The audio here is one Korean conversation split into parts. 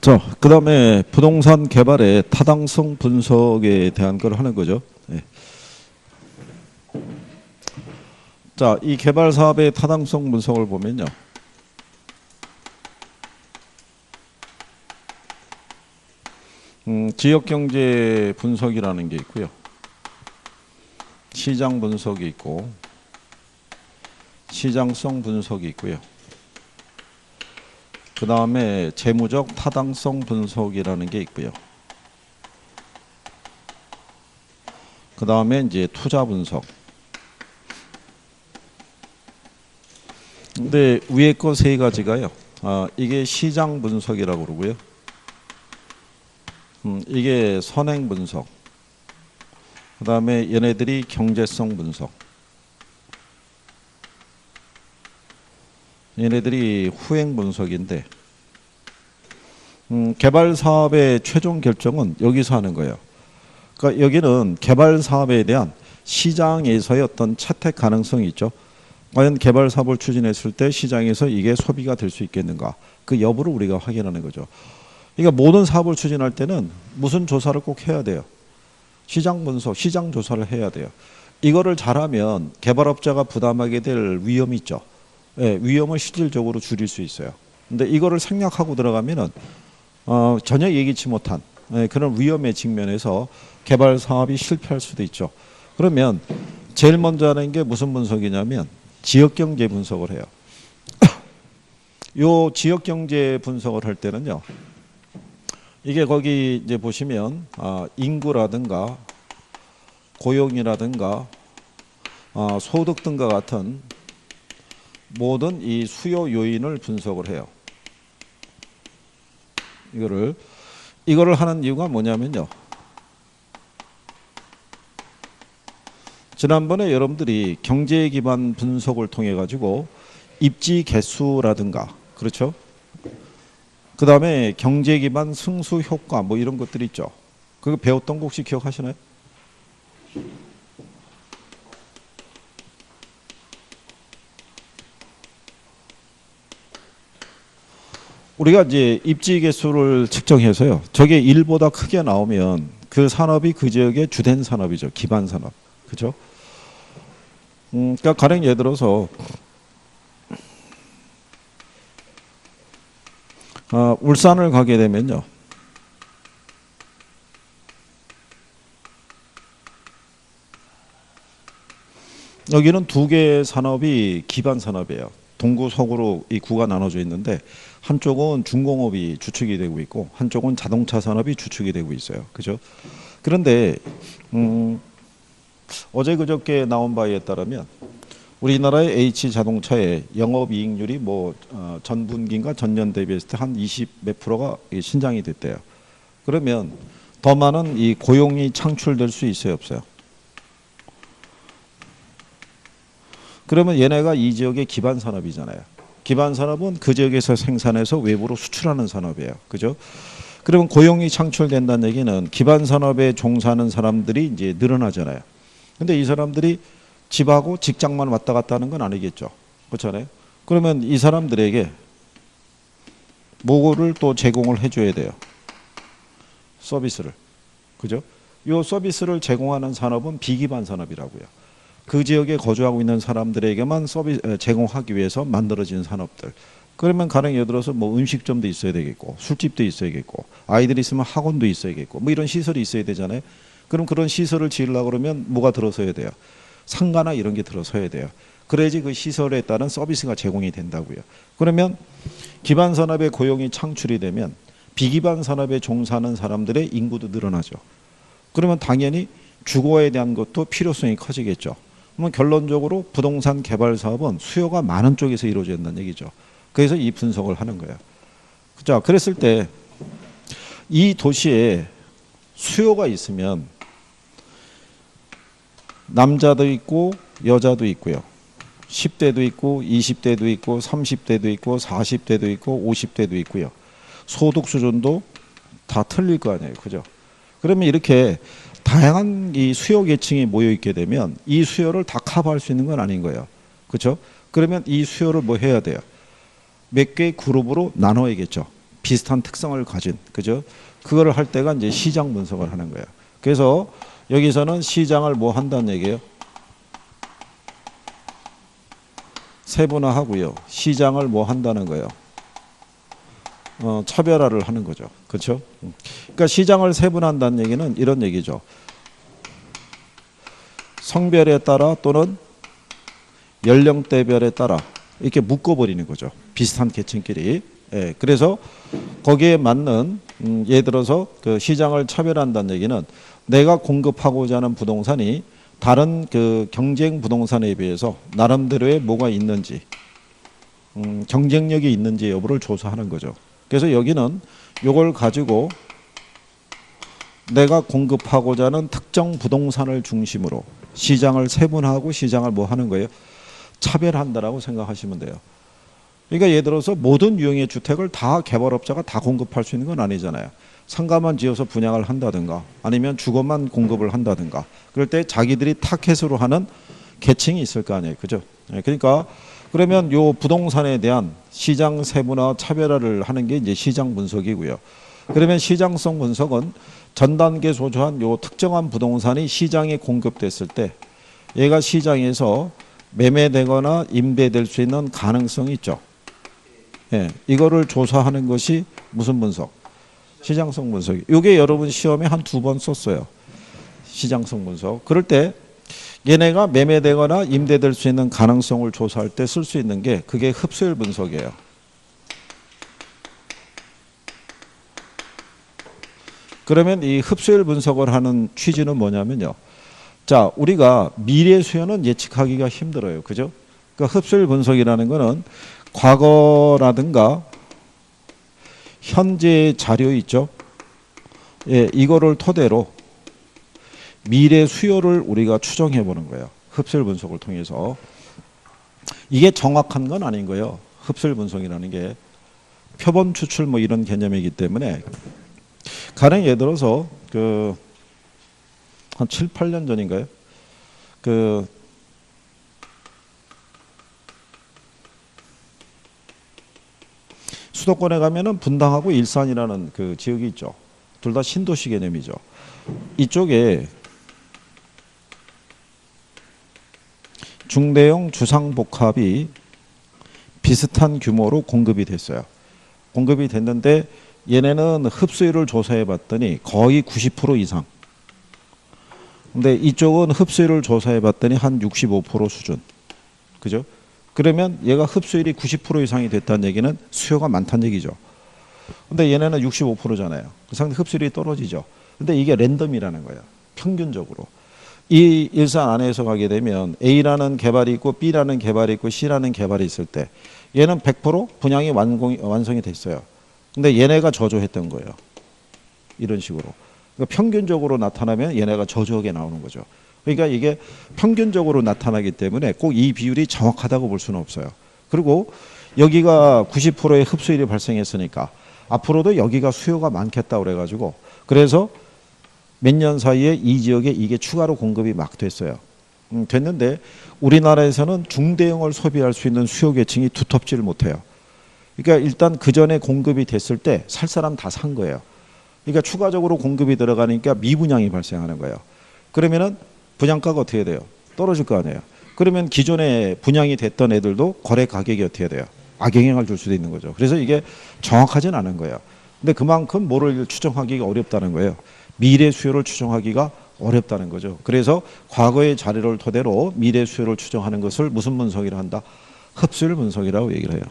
자, 그 다음에 부동산 개발의 타당성 분석에 대한 걸 하는 거죠. 네. 자, 이 개발 사업의 타당성 분석을 보면요. 지역경제 분석이라는 게 있고요. 시장 분석이 있고, 시장성 분석이 있고요. 그 다음에 재무적 타당성 분석이라는 게 있고요. 그 다음에 이제 투자 분석. 근데 위에 거 세 가지가요. 이게 시장 분석이라고 그러고요. 이게 선행 분석. 그 다음에 얘네들이 경제성 분석. 얘네들이 후행 분석인데, 개발 사업의 최종 결정은 여기서 하는 거예요. 그러니까 여기는 개발 사업에 대한 시장에서의 어떤 채택 가능성이 있죠. 과연 개발 사업을 추진했을 때 시장에서 이게 소비가 될 수 있겠는가, 그 여부를 우리가 확인하는 거죠. 그러니까 모든 사업을 추진할 때는 무슨 조사를 꼭 해야 돼요. 시장 분석, 시장 조사를 해야 돼요. 이거를 잘하면 개발업자가 부담하게 될 위험이 있죠. 예, 위험을 실질적으로 줄일 수 있어요. 근데 이거를 생략하고 들어가면은 전혀 예기치 못한 그런 위험에 직면해서 개발 사업이 실패할 수도 있죠. 그러면 제일 먼저 하는 게 무슨 분석이냐면 지역경제 분석을 해요. 요 지역경제 분석을 할 때는요, 이게 거기 이제 보시면 인구라든가 고용이라든가 소득 등과 같은 모든 이 수요 요인을 분석을 해요. 이거를 하는 이유가 뭐냐면요. 지난번에 여러분들이 경제 기반 분석을 통해 가지고 입지 개수라든가, 그렇죠? 그 다음에 경제 기반 승수 효과 뭐 이런 것들이 있죠. 그거 배웠던 거 혹시 기억하시나요? 우리가 이제 입지 개수를 측정해서요, 저게 1보다 크게 나오면 그 산업이 그 지역의 주된 산업이죠. 기반 산업. 그죠? 그러니까 가령 예를 들어서 울산을 가게 되면요, 여기는 두 개의 산업이 기반 산업이에요. 동구 서구로 이 구가 나눠져 있는데, 한쪽은 중공업이 주축이 되고 있고 한쪽은 자동차 산업이 주축이 되고 있어요. 그죠? 그런데 어제 그저께 나온 바에 따르면 우리나라의 H자동차의 영업이익률이 전분기인가 전년 대비했을 때 한 20 몇 프로가 신장이 됐대요. 그러면 더 많은 이 고용이 창출될 수 있어요, 없어요? 그러면 얘네가 이 지역의 기반 산업이잖아요. 기반 산업은 그 지역에서 생산해서 외부로 수출하는 산업이에요. 그죠? 그러면 고용이 창출된다는 얘기는 기반 산업에 종사하는 사람들이 이제 늘어나잖아요. 근데 이 사람들이 집하고 직장만 왔다 갔다 하는 건 아니겠죠. 그렇잖아요. 그러면 이 사람들에게 뭐를 또 제공을 해줘야 돼요. 서비스를. 그죠? 이 서비스를 제공하는 산업은 비기반 산업이라고요. 그 지역에 거주하고 있는 사람들에게만 제공하기 위해서 만들어진 산업들. 그러면 가령 예를 들어서 뭐 음식점도 있어야 되겠고, 술집도 있어야겠고, 아이들이 있으면 학원도 있어야겠고, 뭐 이런 시설이 있어야 되잖아요. 그럼 그런 시설을 지으려고 그러면 뭐가 들어서야 돼요? 상가나 이런 게 들어서야 돼요. 그래야지 그 시설에 따른 서비스가 제공이 된다고요. 그러면 기반 산업의 고용이 창출이 되면 비기반 산업에 종사하는 사람들의 인구도 늘어나죠. 그러면 당연히 주거에 대한 것도 필요성이 커지겠죠. 그러면 결론적으로 부동산 개발 사업은 수요가 많은 쪽에서 이루어져야 된다는 얘기죠. 그래서 이 분석을 하는 거예요. 자, 그랬을 때 이 도시에 수요가 있으면 남자도 있고 여자도 있고요. 10대도 있고 20대도 있고 30대도 있고 40대도 있고 50대도 있고요. 소득 수준도 다 틀릴 거 아니에요. 그죠? 그러면 이렇게 다양한 이 수요 계층이 모여 있게 되면 이 수요를 다 커버할 수 있는 건 아닌 거예요. 그렇죠? 그러면 이 수요를 뭐 해야 돼요? 몇 개의 그룹으로 나눠야겠죠. 비슷한 특성을 가진, 그죠? 그거를 할 때가 이제 시장 분석을 하는 거예요. 그래서 여기서는 시장을 뭐 한다는 얘기예요? 세분화하고요. 시장을 뭐 한다는 거예요? 차별화를 하는 거죠. 그렇죠? 그러니까 시장을 세분화한다는 얘기는 이런 얘기죠. 성별에 따라 또는 연령대별에 따라 이렇게 묶어버리는 거죠. 비슷한 계층끼리. 예, 그래서 거기에 맞는 예를 들어서 그 시장을 차별한다는 얘기는 내가 공급하고자 하는 부동산이 다른 그 경쟁 부동산에 비해서 나름대로의 뭐가 있는지 경쟁력이 있는지 여부를 조사하는 거죠. 그래서 여기는 이걸 가지고 내가 공급하고자 하는 특정 부동산을 중심으로 시장을 세분화하고 시장을 뭐 하는 거예요? 차별한다라고 생각하시면 돼요. 그러니까 예를 들어서 모든 유형의 주택을 다 개발업자가 다 공급할 수 있는 건 아니잖아요. 상가만 지어서 분양을 한다든가 아니면 주거만 공급을 한다든가 그럴 때 자기들이 타켓으로 하는 계층이 있을 거 아니에요. 그죠? 그러니까 그러면 요 부동산에 대한 시장 세분화 차별화를 하는 게 이제 시장 분석이고요. 그러면 시장성 분석은 전 단계 소조한 요 특정한 부동산이 시장에 공급됐을 때 얘가 시장에서 매매되거나 임대될 수 있는 가능성이 있죠. 예, 이거를 조사하는 것이 무슨 분석? 시장성 분석. 이게 여러분 시험에 한 2번 썼어요. 시장성 분석. 그럴 때 얘네가 매매되거나 임대될 수 있는 가능성을 조사할 때 쓸 수 있는 게 그게 흡수율 분석이에요. 그러면 이 흡수율 분석을 하는 취지는 뭐냐면요. 자, 우리가 미래 수요는 예측하기가 힘들어요. 그죠? 그러니까 흡수율 분석이라는 거는 과거라든가 현재 자료 있죠? 예, 이거를 토대로 미래 수요를 우리가 추정해 보는 거예요. 흡수율 분석을 통해서. 이게 정확한 건 아닌 거예요. 흡수율 분석이라는 게 표본 추출 뭐 이런 개념이기 때문에 가령 예를 들어서 그 한 7, 8년 전인가요? 그 수도권에 가면은 분당하고 일산이라는 그 지역이 있죠. 둘 다 신도시 개념이죠. 이쪽에 중대형 주상복합이 비슷한 규모로 공급이 됐어요. 공급이 됐는데 얘네는 흡수율을 조사해 봤더니 거의 90% 이상. 근데 이쪽은 흡수율을 조사해 봤더니 한 65% 수준. 그죠? 그러면 얘가 흡수율이 90% 이상이 됐다는 얘기는 수요가 많다는 얘기죠. 근데 얘네는 65%잖아요. 그 상대 흡수율이 떨어지죠. 근데 이게 랜덤이라는 거예요. 평균적으로. 이 일산 안에서 가게 되면 A라는 개발이 있고 B라는 개발이 있고 C라는 개발이 있을 때 얘는 100% 분양이 완성이 됐어요. 근데 얘네가 저조했던 거예요. 이런 식으로. 그러니까 평균적으로 나타나면 얘네가 저조하게 나오는 거죠. 그러니까 이게 평균적으로 나타나기 때문에 꼭 이 비율이 정확하다고 볼 수는 없어요. 그리고 여기가 90%의 흡수율이 발생했으니까 앞으로도 여기가 수요가 많겠다 그래가지고 그래서 몇 년 사이에 이 지역에 이게 추가로 공급이 막 됐어요. 됐는데 우리나라에서는 중대형을 소비할 수 있는 수요 계층이 두텁지를 못해요. 그러니까 일단 그 전에 공급이 됐을 때 살 사람 다 산 거예요. 그러니까 추가적으로 공급이 들어가니까 미분양이 발생하는 거예요. 그러면은 분양가가 어떻게 돼요? 떨어질 거 아니에요. 그러면 기존에 분양이 됐던 애들도 거래 가격이 어떻게 돼요? 악영향을 줄 수도 있는 거죠. 그래서 이게 정확하진 않은 거예요. 근데 그만큼 뭐를 추정하기가 어렵다는 거예요. 미래 수요를 추정하기가 어렵다는 거죠. 그래서 과거의 자료를 토대로 미래 수요를 추정하는 것을 무슨 분석이라 한다? 흡수율 분석이라고 얘기를 해요.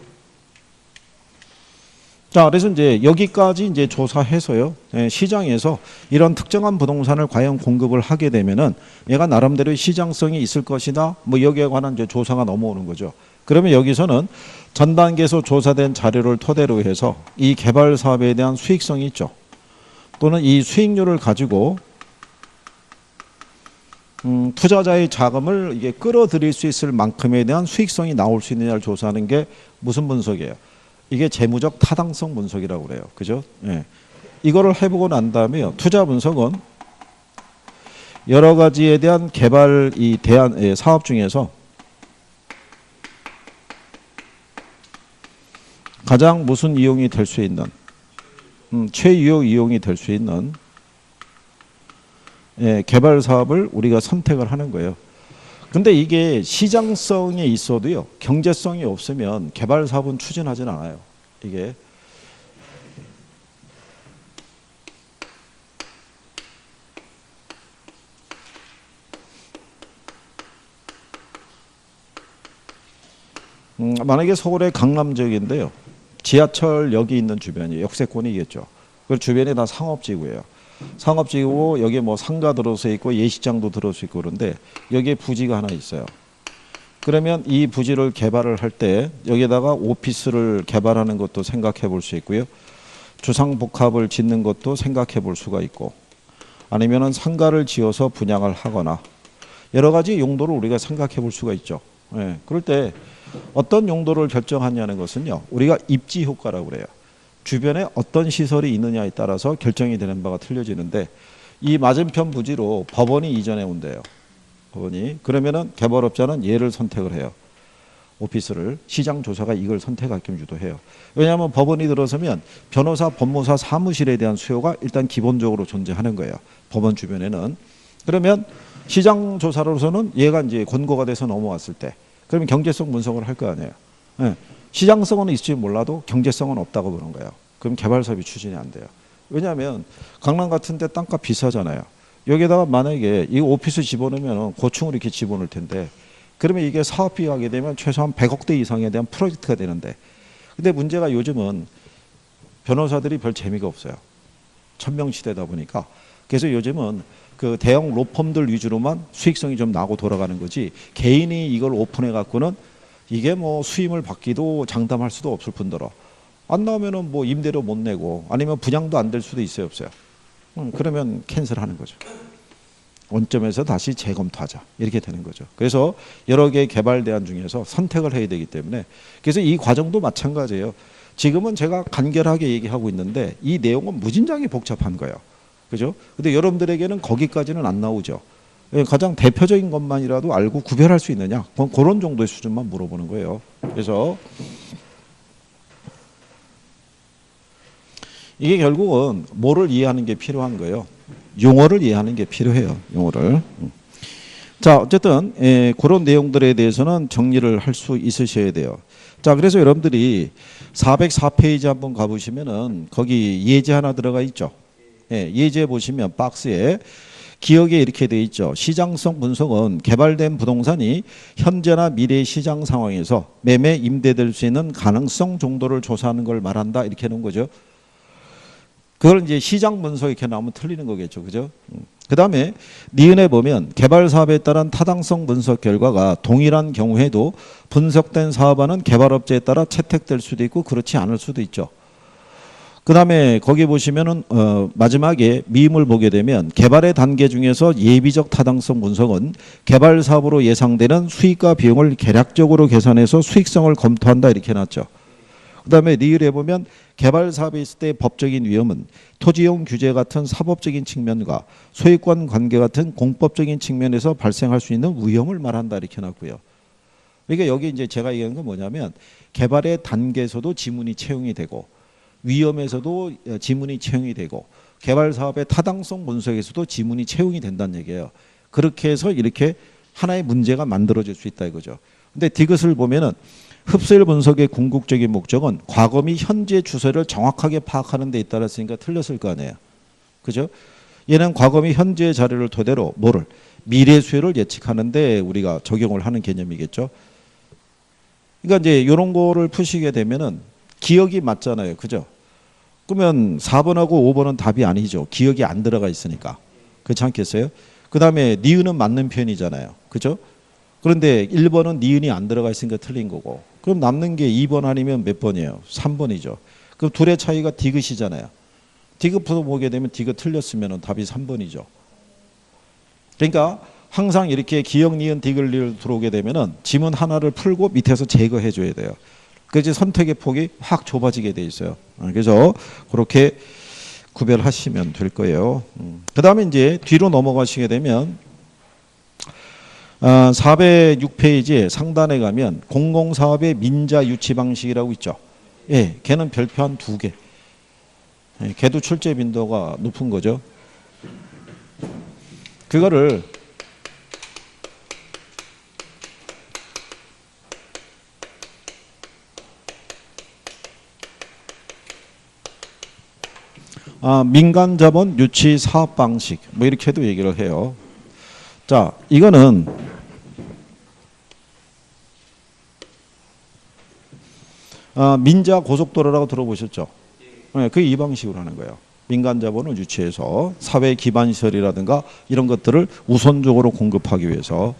자, 그래서 이제 여기까지 이제 조사해서요. 시장에서 이런 특정한 부동산을 과연 공급을 하게 되면은 얘가 나름대로 시장성이 있을 것이다. 뭐 여기에 관한 이제 조사가 넘어오는 거죠. 그러면 여기서는 전 단계에서 조사된 자료를 토대로 해서 이 개발 사업에 대한 수익성이 있죠. 또는 이 수익률을 가지고 투자자의 자금을 이게 끌어들일 수 있을 만큼에 대한 수익성이 나올 수 있느냐를 조사하는 게 무슨 분석이에요? 이게 재무적 타당성 분석이라고 그래요. 그죠? 예. 이거를 해보고 난 다음에요. 투자 분석은 여러 가지에 대한 개발 이 대안 사업 중에서 가장 무슨 이용이 될 수 있는 최유효 이용이 될 수 있는 개발 사업을 우리가 선택을 하는 거예요. 근데 이게 시장성이 있어도요, 경제성이 없으면 개발 사업은 추진하진 않아요. 이게 만약에 서울의 강남 지역인데요, 지하철역이 있는 주변이 역세권이겠죠. 그 주변이 다 상업지구예요. 상업지구고 여기에 뭐 상가 들어서 있고 예식장도 들어서 있고 그런데 여기에 부지가 하나 있어요. 그러면 이 부지를 개발을 할 때 여기에다가 오피스를 개발하는 것도 생각해 볼 수 있고요. 주상복합을 짓는 것도 생각해 볼 수가 있고, 아니면은 상가를 지어서 분양을 하거나 여러 가지 용도를 우리가 생각해 볼 수가 있죠. 그럴 때 어떤 용도를 결정하냐는 것은요, 우리가 입지 효과라고 그래요. 주변에 어떤 시설이 있느냐에 따라서 결정이 되는 바가 틀려지는데, 이 맞은편 부지로 법원이 이전해 온대요. 법원이. 그러면은 개발업자는 얘를 선택을 해요. 오피스를. 시장조사가 이걸 선택할 겸 유도해요. 왜냐하면 법원이 들어서면 변호사, 법무사 사무실에 대한 수요가 일단 기본적으로 존재하는 거예요. 법원 주변에는. 그러면 시장조사로서는 얘가 이제 권고가 돼서 넘어왔을 때, 그러면 경제성 분석을 할 거 아니에요. 시장성은 있을지 몰라도 경제성은 없다고 보는 거예요. 그럼 개발 사업이 추진이 안 돼요. 왜냐하면 강남 같은 데 땅값 비싸잖아요. 여기다가 만약에 이 오피스 집어넣으면 고층을 이렇게 집어넣을 텐데, 그러면 이게 사업비 하게 되면 최소한 100억대 이상에 대한 프로젝트가 되는데, 근데 문제가 요즘은 변호사들이 별 재미가 없어요. 천명시대다 보니까. 그래서 요즘은 그 대형 로펌들 위주로만 수익성이 좀 나고 돌아가는 거지, 개인이 이걸 오픈해 갖고는 이게 뭐 수임을 받기도 장담할 수도 없을 뿐더러 안 나오면은 뭐 임대료 못 내고 아니면 분양도 안 될 수도 있어요, 없어요? 그러면 캔슬하는 거죠. 원점에서 다시 재검토하자, 이렇게 되는 거죠. 그래서 여러 개의 개발 대안 중에서 선택을 해야 되기 때문에, 그래서 이 과정도 마찬가지예요. 지금은 제가 간결하게 얘기하고 있는데 이 내용은 무진장이 복잡한 거예요. 그죠? 근데 여러분들에게는 거기까지는 안 나오죠. 가장 대표적인 것만이라도 알고 구별할 수 있느냐, 그런 정도의 수준만 물어보는 거예요. 그래서 이게 결국은 뭐를 이해하는 게 필요한 거예요. 용어를 이해하는 게 필요해요. 용어를. 자, 어쨌든 그런 내용들에 대해서는 정리를 할 수 있으셔야 돼요. 자, 그래서 여러분들이 404페이지 한번 가보시면은 거기 예제 하나 들어가 있죠. 예제 보시면 박스에 기억에 이렇게 돼 있죠. 시장성 분석은 개발된 부동산이 현재나 미래 시장 상황에서 매매 임대될 수 있는 가능성 정도를 조사하는 걸 말한다, 이렇게 해놓은 거죠. 그걸 이제 시장 분석 이렇게 나오면 틀리는 거겠죠. 그죠? 그 다음에 니은에 보면 개발 사업에 따른 타당성 분석 결과가 동일한 경우에도 분석된 사업안은 개발업체에 따라 채택될 수도 있고 그렇지 않을 수도 있죠. 그 다음에 거기 보시면은 마지막에 미음을 보게 되면 개발의 단계 중에서 예비적 타당성 분석은 개발 사업으로 예상되는 수익과 비용을 계략적으로 계산해서 수익성을 검토한다, 이렇게 해놨죠. 그 다음에 리을에 보면 개발 사업에 있을 때 법적인 위험은 토지용 규제 같은 사법적인 측면과 소유권 관계 같은 공법적인 측면에서 발생할 수 있는 위험을 말한다, 이렇게 해놨고요. 그러니까 여기 이제 제가 얘기하는 건 뭐냐면 개발의 단계에서도 지문이 채용이 되고 위험에서도 지문이 채용이 되고 개발 사업의 타당성 분석에서도 지문이 채용이 된다는 얘기예요. 그렇게 해서 이렇게 하나의 문제가 만들어질 수 있다 이거죠. 근데 디귿을 보면은 흡수율 분석의 궁극적인 목적은 과거 및 현재 추세를 정확하게 파악하는 데 있다라 했으니까 틀렸을 거 아니에요. 그죠? 얘는 과거 및 현재의 자료를 토대로 뭐를? 미래 수요를 예측하는데 우리가 적용을 하는 개념이겠죠. 그러니까 이제 이런 거를 푸시게 되면은 기억이 맞잖아요. 그죠? 그러면 4번하고 5번은 답이 아니죠. 기억이 안 들어가 있으니까. 그렇지 않겠어요? 그 다음에 니은은 맞는 편이잖아요. 그죠? 그런데 1번은 니은이 안 들어가 있으니까 틀린 거고. 그럼 남는 게 2번 아니면 몇 번이에요? 3번이죠. 그럼 둘의 차이가 디귿이잖아요. 디귿부터 보게 되면 디귿 틀렸으면 답이 3번이죠. 그러니까 항상 이렇게 기억, 니은, 디귿, 리을 들어오게 되면은 지문 하나를 풀고 밑에서 제거해 줘야 돼요. 그래서 선택의 폭이 확 좁아지게 돼 있어요. 그래서 그렇게 구별하시면 될 거예요. 그 다음에 이제 뒤로 넘어가시게 되면 406페이지 상단에 가면 공공사업의 민자 유치 방식이라고 있죠. 예, 걔는 별표 한 2개. 걔도 출제 빈도가 높은 거죠. 그거를 민간 자본 유치 사업 방식 뭐 이렇게도 얘기를 해요. 자, 이거는 민자 고속도로라고 들어보셨죠? 네, 그 이 방식으로 하는 거예요. 민간 자본을 유치해서 사회 기반 시설이라든가 이런 것들을 우선적으로 공급하기 위해서.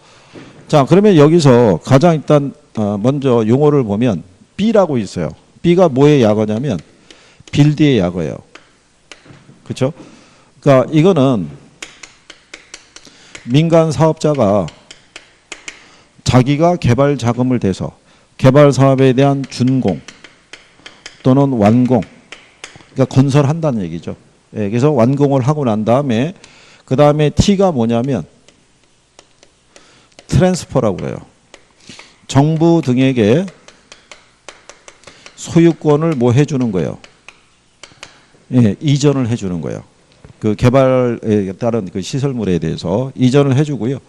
자, 그러면 여기서 가장 일단 먼저 용어를 보면 B라고 있어요. B가 뭐의 약어냐면 빌드의 약어예요. 그렇죠? 그러니까 이거는 민간 사업자가 자기가 개발 자금을 대서 개발 사업에 대한 준공 또는 완공, 그러니까 건설한다는 얘기죠. 예, 그래서 완공을 하고 난 다음에 그 다음에 T가 뭐냐면 트랜스퍼라고 해요. 정부 등에게 소유권을 뭐 해주는 거예요. 예, 이전을 해주는 거예요. 그 개발에 따른 그 시설물에 대해서 이전을 해주고요.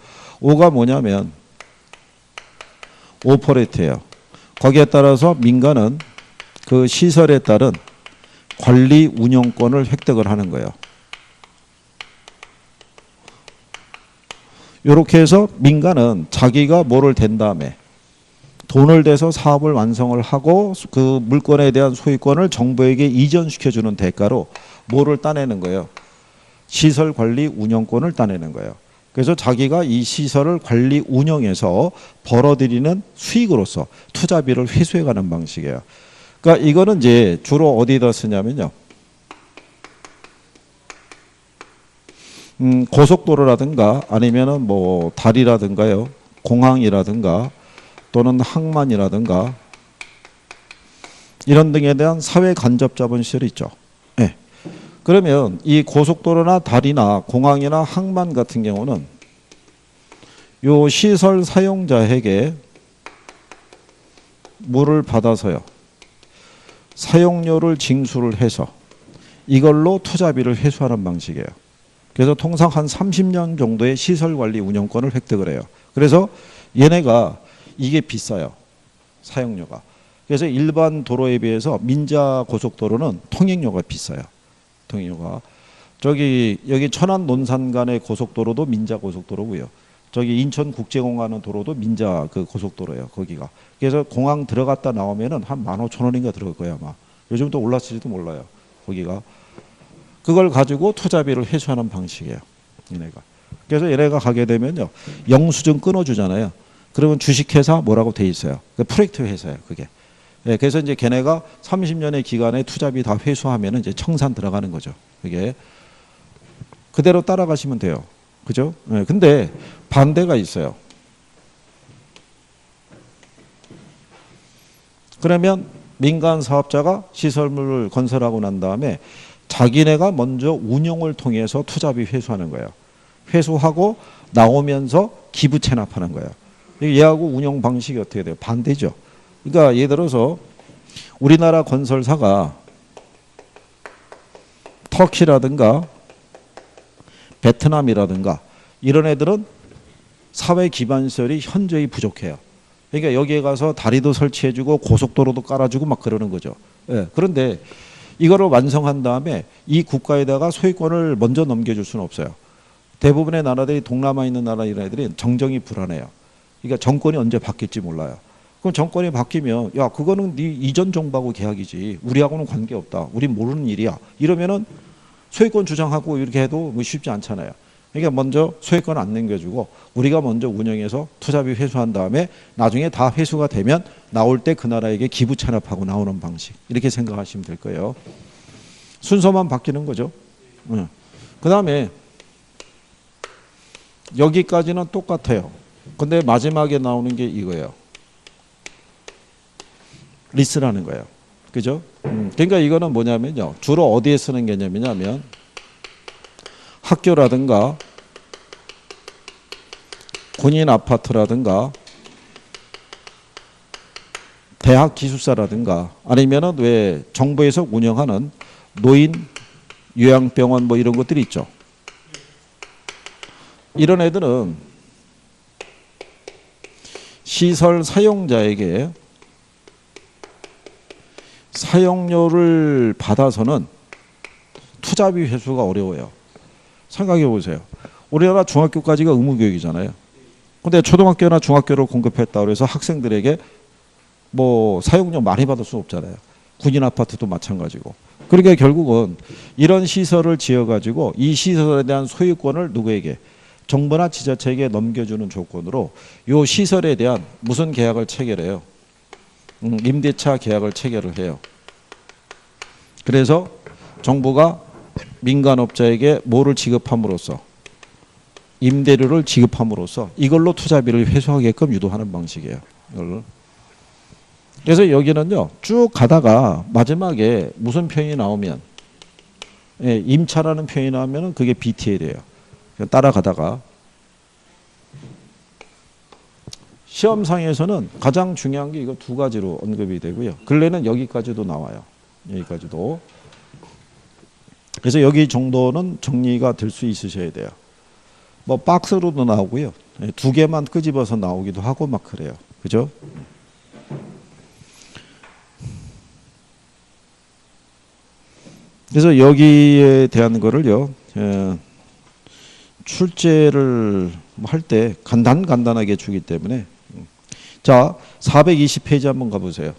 O가 뭐냐면 오퍼레이트예요. 거기에 따라서 민간은 그 시설에 따른 관리 운영권을 획득을 하는 거예요. 이렇게 해서 민간은 자기가 뭐를 댄 다음에 돈을 대서 사업을 완성을 하고 그 물건에 대한 소유권을 정부에게 이전시켜주는 대가로 뭐를 따내는 거예요. 시설 관리 운영권을 따내는 거예요. 그래서 자기가 이 시설을 관리 운영해서 벌어들이는 수익으로서 투자비를 회수해가는 방식이에요. 그러니까 이거는 이제 주로 어디다 쓰냐면요. 고속도로라든가 아니면은 뭐 다리라든가요, 공항이라든가 또는 항만이라든가 이런 등에 대한 사회 간접 자본 시설이 있죠. 네. 그러면 이 고속도로나 다리나 공항이나 항만 같은 경우는 요 시설 사용자에게 뭐를 받아서요. 사용료를 징수를 해서 이걸로 투자비를 회수하는 방식이에요. 그래서 통상 한 30년 정도의 시설관리 운영권을 획득을 해요. 그래서 얘네가 이게 비싸요. 사용료가. 그래서 일반 도로에 비해서 민자 고속도로는 통행료가 비싸요. 통행료가. 여기 천안 논산 간의 고속도로도 민자 고속도로고요. 저기 인천국제공항 도로도 민자 그 고속도로예요. 거기가. 그래서 공항 들어갔다 나오면은 한 15,000원인가 들어갈 거예요, 아마. 요즘 또 올랐을지도 몰라요. 거기가. 그걸 가지고 투자비를 회수하는 방식이에요. 얘네가. 그래서 얘네가 가게 되면요. 영수증 끊어주잖아요. 그러면 주식회사 뭐라고 돼 있어요. 그 프로젝트 회사예요, 그게. 예, 그래서 이제 걔네가 30년의 기간에 투자비 다 회수하면은 이제 청산 들어가는 거죠. 그게. 그대로 따라가시면 돼요. 그죠? 예, 근데 반대가 있어요. 그러면 민간 사업자가 시설물을 건설하고 난 다음에 자기네가 먼저 운영을 통해서 투자비 회수하는 거예요. 회수하고 나오면서 기부 체납하는 거예요. 얘하고 운영 방식이 어떻게 돼요? 반대죠. 그러니까 예를 들어서 우리나라 건설사가 터키라든가 베트남이라든가 이런 애들은 사회 기반 시설이 현저히 부족해요. 그러니까 여기에 가서 다리도 설치해주고 고속도로도 깔아주고 막 그러는 거죠. 예, 그런데 이거를 완성한 다음에 이 국가에다가 소유권을 먼저 넘겨줄 수는 없어요. 대부분의 나라들이 동남아에 있는 나라 이런 애들이 정정이 불안해요. 그러니까 정권이 언제 바뀔지 몰라요. 그럼 정권이 바뀌면 야 그거는 네 이전 정부하고 계약이지 우리하고는 관계없다. 우린 모르는 일이야. 이러면은 소유권 주장하고 이렇게 해도 뭐 쉽지 않잖아요. 그러니까 먼저 소유권 안 넘겨주고 우리가 먼저 운영해서 투자비 회수한 다음에 나중에 다 회수가 되면 나올 때 그 나라에게 기부 체납하고 나오는 방식 이렇게 생각하시면 될 거예요. 순서만 바뀌는 거죠. 그 다음에 여기까지는 똑같아요. 근데 마지막에 나오는 게 이거예요. 리스라는 거예요. 그죠? 그러니까 이거는 뭐냐면요. 주로 어디에 쓰는 개념이냐면 학교라든가 군인 아파트라든가 대학 기숙사라든가 아니면은 왜 정부에서 운영하는 노인 요양병원 뭐 이런 것들이 있죠. 이런 애들은 시설 사용자에게 사용료를 받아서는 투자비 회수가 어려워요. 생각해 보세요. 우리나라 중학교까지가 의무교육이잖아요. 근데 초등학교나 중학교를 공급했다 그래서 학생들에게 뭐 사용료 많이 받을 수 없잖아요. 군인 아파트도 마찬가지고. 그러니까 결국은 이런 시설을 지어가지고 이 시설에 대한 소유권을 누구에게? 정부나 지자체에게 넘겨주는 조건으로 이 시설에 대한 무슨 계약을 체결해요? 임대차 계약을 체결을 해요. 그래서 정부가 민간업자에게 뭐를 지급함으로써? 임대료를 지급함으로써 이걸로 투자비를 회수하게끔 유도하는 방식이에요. 이걸로. 그래서 여기는요, 쭉 가다가 마지막에 무슨 표현이 나오면, 예, 임차라는 표현이 나오면 그게 BTL이에요. 따라가다가 시험상에서는 가장 중요한 게 이거 두 가지로 언급이 되고요. 근래는 여기까지도 나와요. 여기까지도. 그래서 여기 정도는 정리가 될 수 있으셔야 돼요. 뭐 박스로도 나오고요. 두 개만 끄집어서 나오기도 하고 막 그래요. 그죠? 그래서 여기에 대한 거를요, 출제를 할 때 간단하게 주기 때문에. 자, 420페이지 한번 가보세요.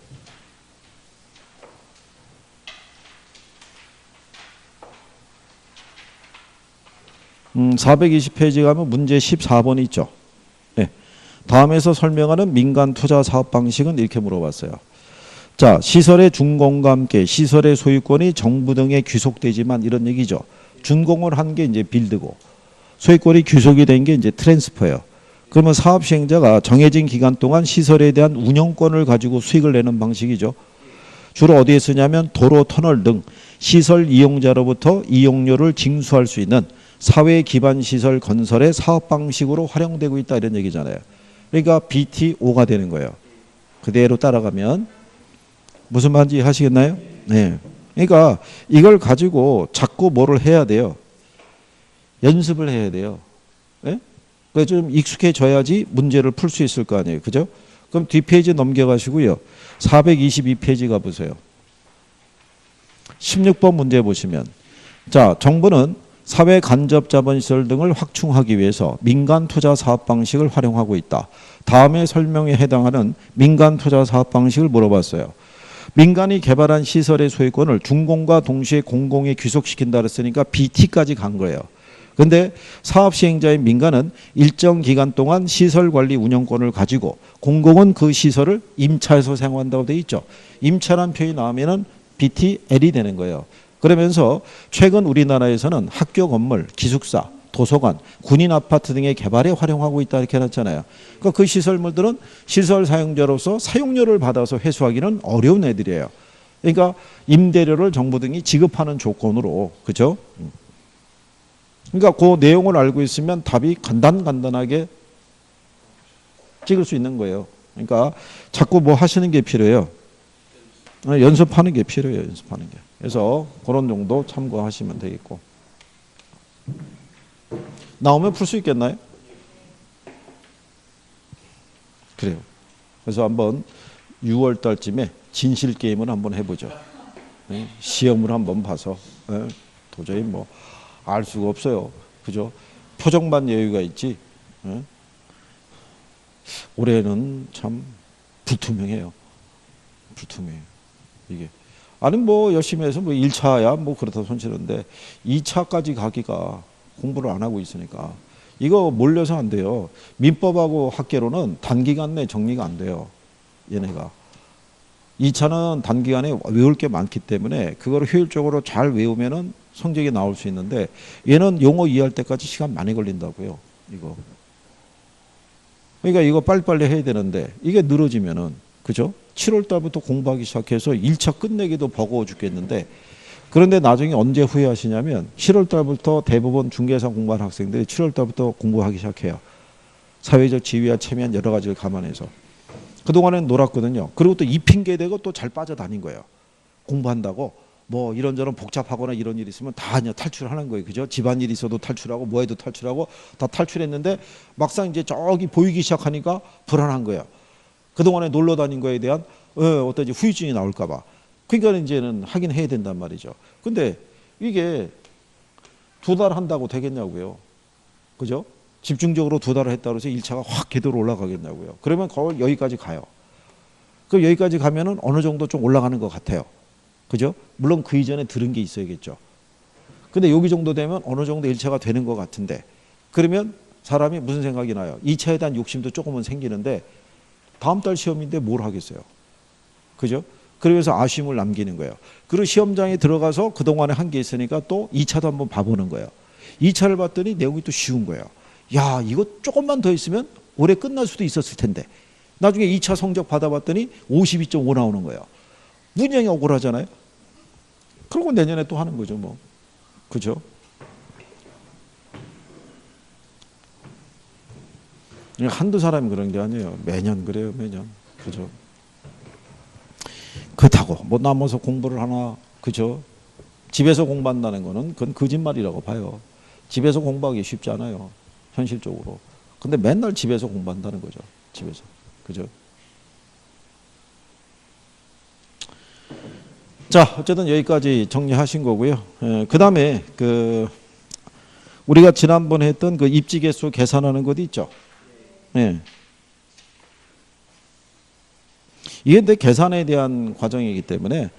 420페이지 가면 문제 14번이 있죠. 네. 다음에서 설명하는 민간 투자 사업 방식은 이렇게 물어봤어요. 자, 시설의 준공과 함께 시설의 소유권이 정부 등에 귀속되지만 이런 얘기죠. 준공을 한 게 이제 빌드고 소유권이 귀속이 된 게 이제 트랜스퍼예요. 그러면 사업 시행자가 정해진 기간 동안 시설에 대한 운영권을 가지고 수익을 내는 방식이죠. 주로 어디에 쓰냐면 도로, 터널 등 시설 이용자로부터 이용료를 징수할 수 있는 사회 기반 시설 건설의 사업 방식으로 활용되고 있다 이런 얘기잖아요. 그러니까 BTO가 되는 거예요. 그대로 따라가면 무슨 말인지 하시겠나요? 네. 그러니까 이걸 가지고 자꾸 뭐를 해야 돼요? 연습을 해야 돼요. 네? 그래서 좀 익숙해져야지 문제를 풀 수 있을 거 아니에요. 그죠? 그럼 뒷페이지 넘겨가시고요. 422페이지 가보세요. 16번 문제 보시면, 자, 정부는 사회 간접 자본시설 등을 확충하기 위해서 민간 투자 사업 방식을 활용하고 있다. 다음에 설명에 해당하는 민간 투자 사업 방식을 물어봤어요. 민간이 개발한 시설의 소유권을 준공과 동시에 공공에 귀속시킨다 그랬으니까 BT까지 간 거예요. 근데 사업 시행자인 민간은 일정 기간 동안 시설 관리 운영권을 가지고 공공은 그 시설을 임차해서 사용한다고 돼 있죠. 임차란 표현이 나오면은 BTL이 되는 거예요. 그러면서 최근 우리나라에서는 학교 건물, 기숙사, 도서관, 군인 아파트 등의 개발에 활용하고 있다 이렇게 해놨잖아요. 그러니까 그 시설물들은 시설 사용자로서 사용료를 받아서 회수하기는 어려운 애들이에요. 그러니까 임대료를 정부 등이 지급하는 조건으로, 그죠? 그러니까 그 내용을 알고 있으면 답이 간단하게 찍을 수 있는 거예요. 그러니까 자꾸 뭐 하시는 게 필요해요. 연습하는 게 필요해요. 연습하는 게. 그래서 그런 정도 참고하시면 되겠고. 나오면 풀 수 있겠나요? 그래요. 그래서 한번 6월 달쯤에 진실 게임을 한번 해보죠. 시험을 한번 봐서 도저히 뭐 알 수가 없어요. 그죠? 표정만 여유가 있지. 올해는 참 불투명해요. 불투명해요. 이게. 아니 뭐 열심히 해서 뭐 1차야 뭐 그렇다 손치는데 2차까지 가기가 공부를 안 하고 있으니까 이거 몰려서 안 돼요. 민법하고 학계로는 단기간 내 정리가 안 돼요. 얘네가. 2차는 단기간에 외울 게 많기 때문에 그거를 효율적으로 잘 외우면은 성적이 나올 수 있는데 얘는 용어 이해할 때까지 시간 많이 걸린다고요. 이거. 그러니까 이거 빨리빨리 해야 되는데 이게 늘어지면은 그죠? 7월 달부터 공부하기 시작해서 1차 끝내기도 버거워 죽겠는데 그런데 나중에 언제 후회하시냐면 7월 달부터 대부분 중개사 공부하는 학생들이 7월 달부터 공부하기 시작해요. 사회적 지위와 체면 여러 가지를 감안해서. 그동안엔 놀았거든요. 그리고 또 이 핑계 대고 또 잘 빠져다닌 거예요. 공부한다고. 뭐 이런저런 복잡하거나 이런 일이 있으면 다 그냥 탈출하는 거예요. 그죠? 집안일이 있어도 탈출하고 뭐해도 탈출하고 다 탈출했는데 막상 이제 저기 보이기 시작하니까 불안한 거예요. 그동안에 놀러 다닌 거에 대한 어떤 이제 후유증이 나올까 봐. 그러니까 이제는 하긴 해야 된단 말이죠. 근데 이게 2달 한다고 되겠냐고요. 그죠? 집중적으로 2달을 했다고 해서 1차가 확 궤도로 올라가겠냐고요. 그러면 거의 여기까지 가요. 그럼 여기까지 가면은 어느 정도 좀 올라가는 것 같아요. 그죠? 물론 그 이전에 들은 게 있어야겠죠. 근데 여기 정도 되면 어느 정도 1차가 되는 것 같은데, 그러면 사람이 무슨 생각이 나요? 2차에 대한 욕심도 조금은 생기는데 다음 달 시험인데 뭘 하겠어요. 그죠? 그러면서 아쉬움을 남기는 거예요. 그리고 시험장에 들어가서 그동안에 한 게 있으니까 또 2차도 한번 봐보는 거예요. 2차를 봤더니 내용이 또 쉬운 거예요. 야, 이거 조금만 더 있으면 올해 끝날 수도 있었을 텐데. 나중에 2차 성적 받아봤더니 52.5 나오는 거예요. 문양이 억울하잖아요. 그리고 내년에 또 하는 거죠, 뭐. 그죠? 한두 사람이 그런 게 아니에요. 매년 그래요, 매년. 그죠? 그렇다고 뭐 남아서 공부를 하나, 그죠? 집에서 공부한다는 거는 그건 거짓말이라고 봐요. 집에서 공부하기 쉽지 않아요, 현실적으로. 근데 맨날 집에서 공부한다는 거죠, 집에서. 그죠? 자, 어쨌든 여기까지 정리하신 거고요. 그 다음에 우리가 지난번에 했던 그 입지 개수 계산하는 것 있죠. 예. 이게 근데 계산에 대한 과정이기 때문에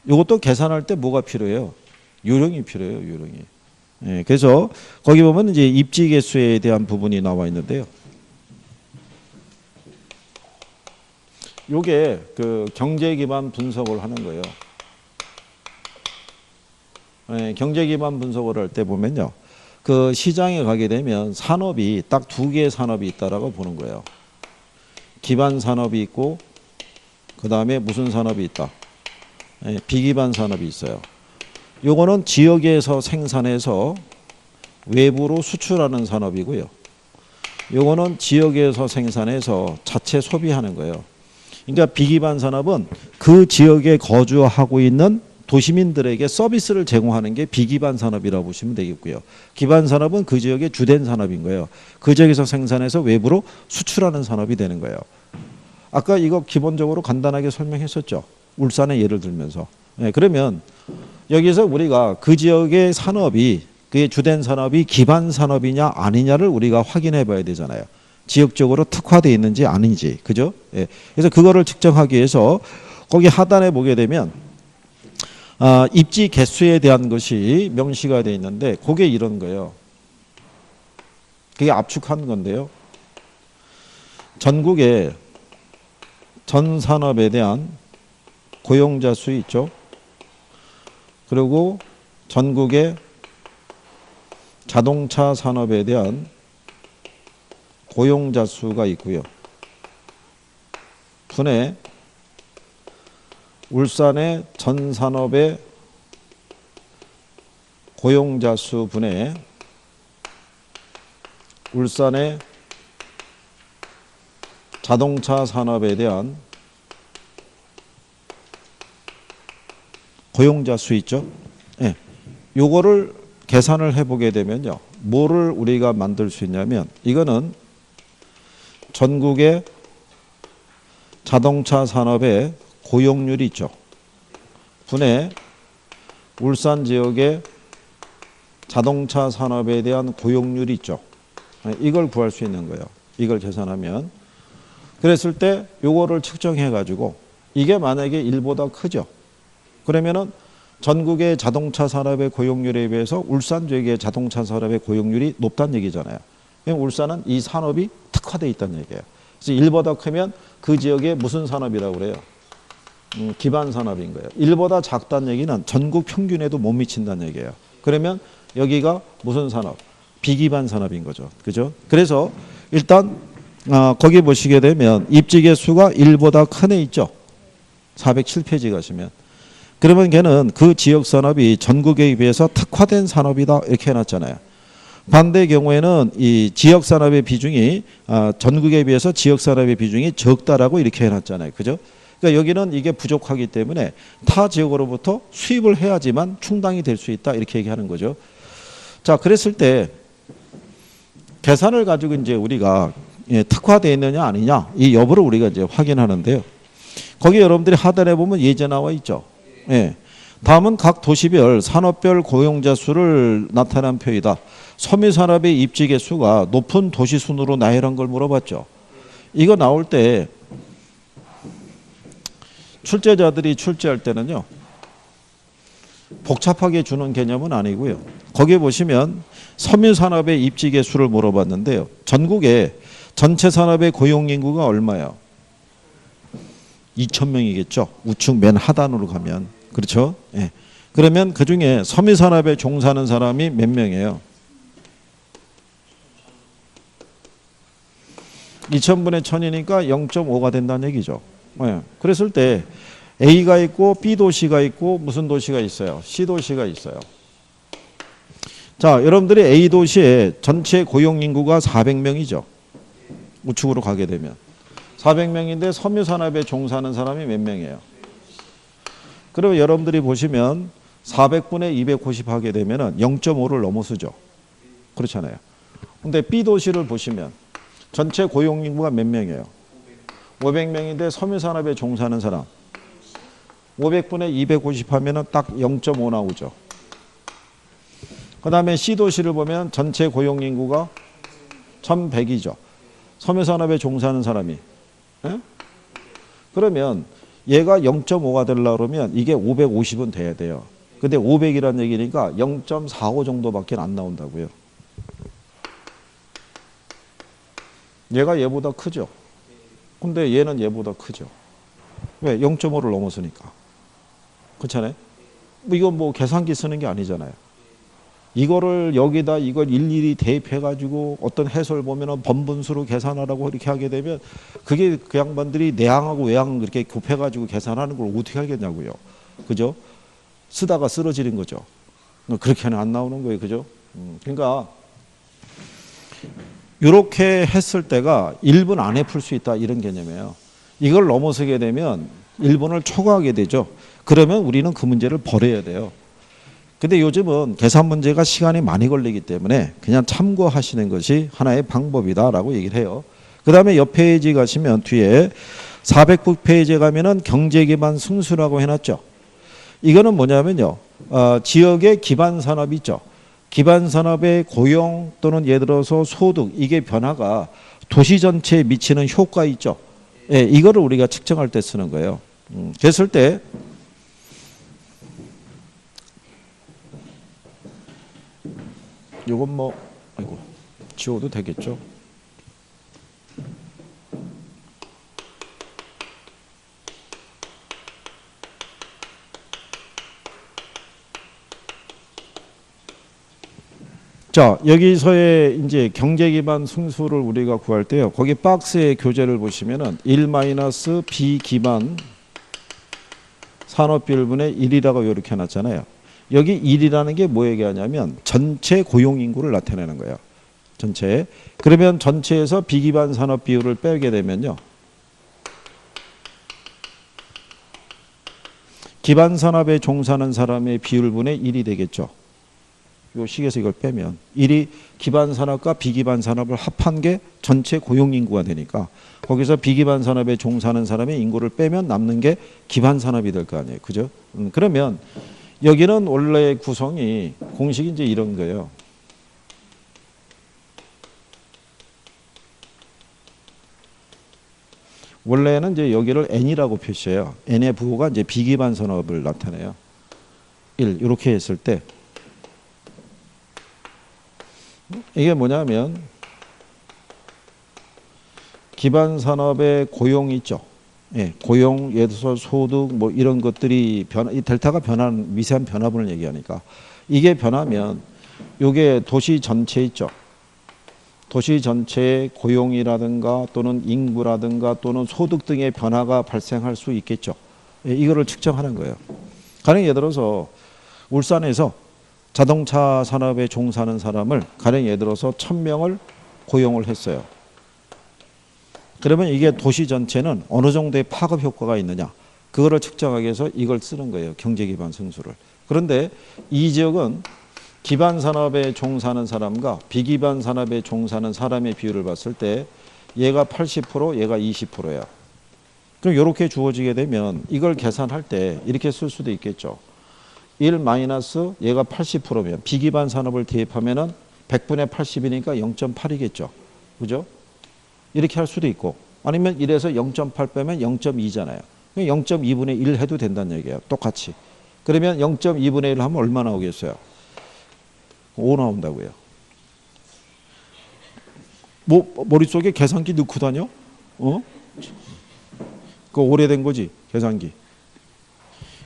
이것도 계산할 때 뭐가 필요해요? 요령이 필요해요, 요령이. 예, 그래서 거기 보면 이제 입지 개수에 대한 부분이 나와 있는데요. 요게 그 경제 기반 분석을 하는 거예요. 예, 경제 기반 분석을 할 때 보면요. 그 시장에 가게 되면 산업이 딱 2개의 산업이 있다라고 보는 거예요. 기반 산업이 있고 그 다음에 무슨 산업이 있다. 예, 비기반 산업이 있어요. 요거는 지역에서 생산해서 외부로 수출하는 산업이고요. 요거는 지역에서 생산해서 자체 소비하는 거예요. 그러니까 비기반 산업은 그 지역에 거주하고 있는 도시민들에게 서비스를 제공하는 게 비기반 산업이라고 보시면 되겠고요. 기반 산업은 그 지역의 주된 산업인 거예요. 그 지역에서 생산해서 외부로 수출하는 산업이 되는 거예요. 아까 이거 기본적으로 간단하게 설명했었죠. 울산의 예를 들면서. 네, 그러면 여기서 우리가 그 지역의 산업이, 그의 주된 산업이 기반 산업이냐 아니냐를 우리가 확인해 봐야 되잖아요. 지역적으로 특화되어 있는지 아닌지. 그죠? 예. 그래서 그거를 측정하기 위해서 거기 하단에 보게 되면 입지 개수에 대한 것이 명시가 되어 있는데 그게 이런 거예요. 그게 압축한 건데요. 전국에 전 산업에 대한 고용자 수 있죠. 그리고 전국의 자동차 산업에 대한 고용자 수가 있고요. 분의 울산의 전 산업의 고용자 수 분의 울산의 자동차 산업에 대한 고용자 수 있죠. 예. 요거를 계산을 해보게 되면요. 뭐를 우리가 만들 수 있냐면 이거는 전국의 자동차 산업의 고용률이 있죠. 분의 울산 지역의 자동차 산업에 대한 고용률이 있죠. 이걸 구할 수 있는 거예요. 이걸 계산하면. 그랬을 때 요거를 측정해 가지고 이게 만약에 1보다 크죠. 그러면은 전국의 자동차 산업의 고용률에 비해서 울산 지역의 자동차 산업의 고용률이 높다는 얘기잖아요. 울산은 이 산업이 특화되어 있다는 얘기예요. 그래서 1보다 크면 그 지역의 무슨 산업이라고 그래요? 기반 산업인 거예요. 1보다 작다는 얘기는 전국 평균에도 못 미친다는 얘기예요. 그러면 여기가 무슨 산업? 비기반 산업인 거죠. 그죠? 그래서 일단 거기 보시게 되면 입지개 수가 1보다 큰 애 있죠. 407페이지 가시면. 그러면 걔는 그 지역 산업이 전국에 비해서 특화된 산업이다 이렇게 해놨잖아요. 반대의 경우에는 이 지역 산업의 비중이 전국에 비해서 지역 산업의 비중이 적다라고 이렇게 해놨잖아요. 그죠? 그러니까 여기는 이게 부족하기 때문에 타 지역으로부터 수입을 해야지만 충당이 될 수 있다 이렇게 얘기하는 거죠. 자, 그랬을 때 계산을 가지고 이제 우리가 특화되어 있느냐 아니냐 이 여부를 우리가 이제 확인하는데요. 거기 여러분들이 하단에 보면 예제 나와 있죠. 예. 다음은 각 도시별 산업별 고용자 수를 나타낸 표이다. 섬유산업의 입지 개수가 높은 도시 순으로 나열한 걸 물어봤죠. 이거 나올 때 출제자들이 출제할 때는요. 복잡하게 주는 개념은 아니고요. 거기에 보시면 섬유산업의 입지 개수를 물어봤는데요. 전국에 전체 산업의 고용 인구가 얼마예요? 2,000명이겠죠. 우측 맨 하단으로 가면. 그렇죠? 예. 그러면 그중에 섬유산업에 종사하는 사람이 몇 명이에요? 2,000분의 1,000이니까 0.5가 된다는 얘기죠. 예. 그랬을 때 A가 있고 B 도시가 있고 무슨 도시가 있어요? C 도시가 있어요. 자, 여러분들이 A 도시의 전체 고용 인구가 400명이죠. 우측으로 가게 되면 400명인데 섬유산업에 종사하는 사람이 몇 명이에요? 그러면 여러분들이 보시면 400분의 250 하게 되면 0.5를 넘어서죠. 그렇잖아요. 근데 B 도시를 보시면 전체 고용 인구가 몇 명이에요? 500명인데 섬유산업에 종사하는 사람 500분의 250 하면 딱 0.5 나오죠. 그 다음에 C 도시를 보면 전체 고용 인구가 1100이죠. 섬유산업에 종사하는 사람이. 예? 그러면 얘가 0.5가 되려고 그러면 이게 550은 돼야 돼요. 근데 500이라는 얘기니까 0.45 정도밖에 안 나온다고요. 얘가 얘보다 크죠. 근데 얘는 얘보다 크죠. 왜? 0.5를 넘었으니까. 그렇잖아요. 이건 뭐 계산기 쓰는 게 아니잖아요. 이거를 여기다 이걸 일일이 대입해가지고 어떤 해설 보면은 번분수로 계산하라고 이렇게 하게 되면 그게 그 양반들이 내항하고 외항 이렇게 곱해가지고 계산하는 걸 어떻게 하겠냐고요. 그죠? 쓰다가 쓰러지는 거죠. 그렇게는 안 나오는 거예요. 그죠? 그러니까 이렇게 했을 때가 1분 안에 풀 수 있다 이런 개념이에요. 이걸 넘어서게 되면 1분을 초과하게 되죠. 그러면 우리는 그 문제를 버려야 돼요. 근데 요즘은 계산 문제가 시간이 많이 걸리기 때문에 그냥 참고하시는 것이 하나의 방법이다라고 얘기를 해요. 그 다음에 옆 페이지 가시면 뒤에 409페이지에 가면은 경제기반 승수라고 해놨죠. 이거는 뭐냐면요. 지역의 기반 산업이 있죠. 기반 산업의 고용 또는 예를 들어서 소득 이게 변화가 도시 전체에 미치는 효과 있죠. 예, 이거를 우리가 측정할 때 쓰는 거예요. 그랬을 때 요건 뭐 아이고 지워도 되겠죠. 자, 여기서의 이제 경제 기반 승수를 우리가 구할 때요. 거기 박스의 교재를 보시면은 1-B 기반 산업 비율분의 1이라고 이렇게 해놨잖아요. 여기 1이라는 게 뭐 얘기하냐면 전체 고용 인구를 나타내는 거예요. 전체. 그러면 전체에서 비기반 산업 비율을 빼게 되면요. 기반 산업에 종사하는 사람의 비율분의 1이 되겠죠. 요 식에서 이걸 빼면 1이 기반 산업과 비기반 산업을 합한 게 전체 고용 인구가 되니까 거기서 비기반 산업에 종사하는 사람의 인구를 빼면 남는 게 기반 산업이 될 거 아니에요. 그죠? 그러면 여기는 원래 구성이 공식이 이제 이런 거예요. 원래는 이제 여기를 N이라고 표시해요. N의 부호가 이제 비기반 산업을 나타내요. 1 이렇게 했을 때 이게 뭐냐면 기반 산업의 고용이 있죠. 예, 고용, 예를 들어서 소득 뭐 이런 것들이 이 델타가 변하는 미세한 변화분을 얘기하니까 이게 변하면 이게 도시 전체 있죠. 도시 전체의 고용이라든가 또는 인구라든가 또는 소득 등의 변화가 발생할 수 있겠죠. 예, 이거를 측정하는 거예요. 가령 예를 들어서 울산에서 자동차 산업에 종사하는 사람을 가령 예를 들어서 1,000명을 고용을 했어요. 그러면 이게 도시 전체는 어느 정도의 파급 효과가 있느냐. 그거를 측정하기 위해서 이걸 쓰는 거예요. 경제기반 승수를. 그런데 이 지역은 기반 산업에 종사하는 사람과 비기반 산업에 종사하는 사람의 비율을 봤을 때 얘가 80%, 얘가 20%예요. 그럼 이렇게 주어지게 되면 이걸 계산할 때 이렇게 쓸 수도 있겠죠. 1 마이너스 얘가 80%면 비기반 산업을 대입하면은 100분의 80이니까 0.8이겠죠. 그죠? 이렇게 할 수도 있고 아니면 1에서 0.8 빼면 0.2잖아요. 0.2분의 1 해도 된다는 얘기예요. 똑같이. 그러면 0.2분의 1 하면 얼마 나오겠어요? 5 나온다고요. 뭐 머릿속에 계산기 넣고 다녀? 그거 오래된 거지, 계산기.